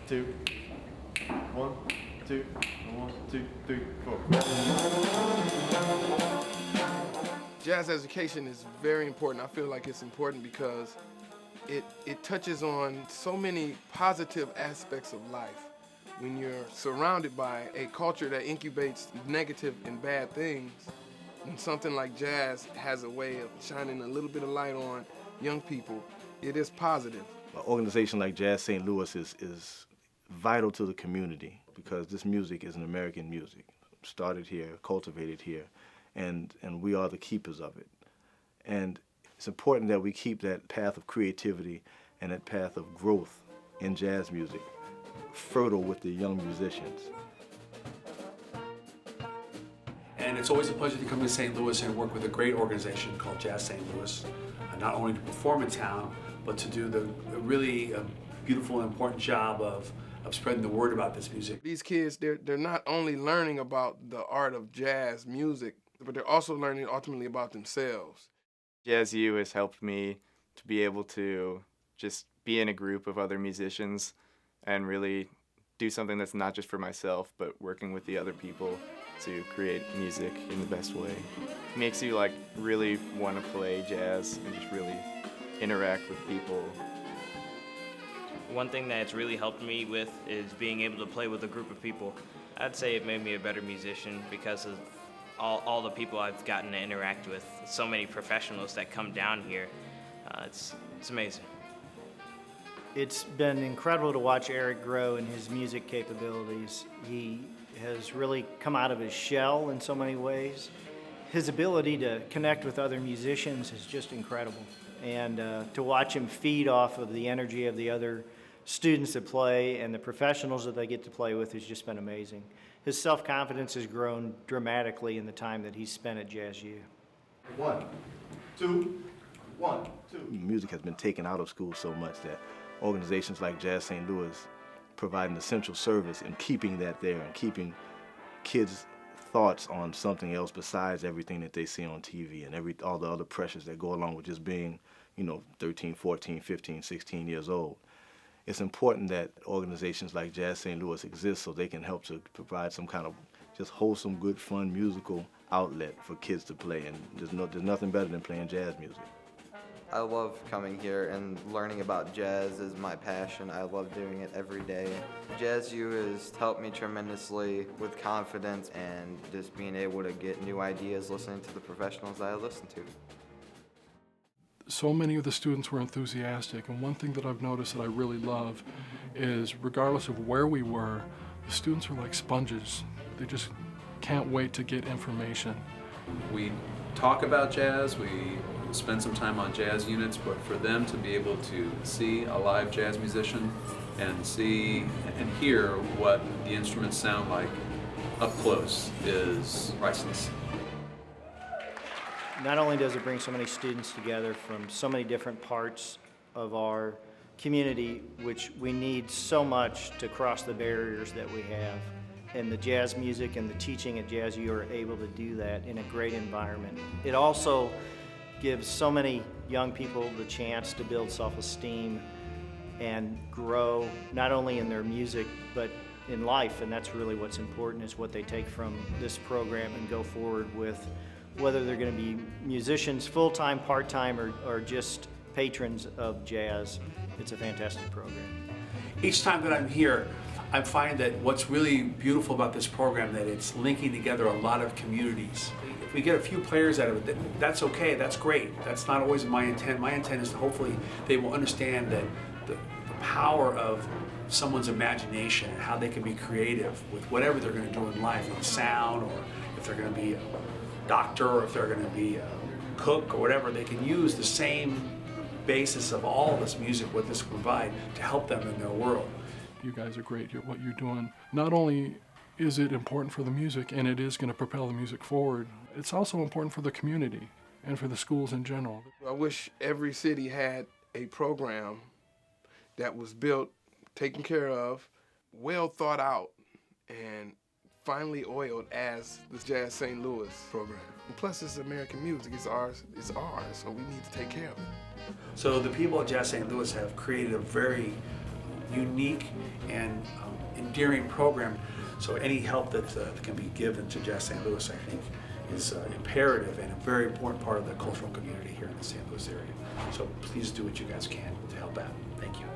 two. 1, 2, 1, 2, 3, 4. Jazz education is very important. I feel like it's important because it touches on so many positive aspects of life. When you're surrounded by a culture that incubates negative and bad things, and something like jazz has a way of shining a little bit of light on young people, it is positive. An organization like Jazz St. Louis is vital to the community because this music is an American music, started here, cultivated here, and we are the keepers of it. And it's important that we keep that path of creativity and that path of growth in jazz music fertile with the young musicians. And it's always a pleasure to come to St. Louis and work with a great organization called Jazz St. Louis, not only to perform in town, but to do the really beautiful and important job of spreading the word about this music. These kids, they're not only learning about the art of jazz music, but they're also learning ultimately about themselves. Jazz U has helped me to be able to just be in a group of other musicians and really do something that's not just for myself, but working with the other people to create music in the best way. It makes you like really want to play jazz and just really interact with people. One thing that it's really helped me with is being able to play with a group of people. I'd say it made me a better musician because of all the people I've gotten to interact with, so many professionals that come down here. It's amazing. It's been incredible to watch Eric grow in his music capabilities. He has really come out of his shell in so many ways. His ability to connect with other musicians is just incredible. And to watch him feed off of the energy of the other students that play and the professionals that they get to play with has just been amazing. His self-confidence has grown dramatically in the time that he's spent at Jazz U. 1, 2, 1, 2. Music has been taken out of school so much that organizations like Jazz St. Louis provide an essential service in keeping that there and keeping kids' thoughts on something else besides everything that they see on TV and all the other pressures that go along with just being, 13, 14, 15, 16 years old. It's important that organizations like Jazz St. Louis exist so they can help to provide some kind of just wholesome, good, fun musical outlet for kids to play, and there's nothing better than playing jazz music. I love coming here and learning about jazz is my passion. I love doing it every day. Jazz U has helped me tremendously with confidence and just being able to get new ideas listening to the professionals that I listen to. So many of the students were enthusiastic, and one thing that I've noticed that I really love is regardless of where we were, the students are like sponges. They just can't wait to get information. We talk about jazz, we spend some time on jazz units, but for them to be able to see a live jazz musician and see and hear what the instruments sound like up close is priceless. Not only does it bring so many students together from so many different parts of our community, which we need so much to cross the barriers that we have, and the jazz music and the teaching at Jazz U are able to do that in a great environment. It also gives so many young people the chance to build self-esteem and grow not only in their music but in life, and that's really what's important, is what they take from this program and go forward with, whether they're going to be musicians full-time, part-time, or just patrons of jazz. It's a fantastic program. Each time that I'm here, I'm finding that what's really beautiful about this program, that it's linking together a lot of communities. If we get a few players out of it, that's okay, that's great. That's not always my intent. My intent is to hopefully they will understand that the power of someone's imagination and how they can be creative with whatever they're going to do in life, like sound, or if they're going to be a doctor, or if they're going to be a cook or whatever, they can use the same basis of all this music, what this will provide, to help them in their world. You guys are great at what you're doing. Not only is it important for the music, and it is going to propel the music forward, it's also important for the community and for the schools in general. I wish every city had a program that was built, taken care of, well thought out, and finally oiled as the Jazz St. Louis program. And plus, it's American music. It's ours, so we need to take care of it. So the people at Jazz St. Louis have created a very unique and endearing program. So any help that can be given to Jazz St. Louis, I think, is imperative and a very important part of the cultural community here in the St. Louis area. So please do what you guys can to help out. Thank you.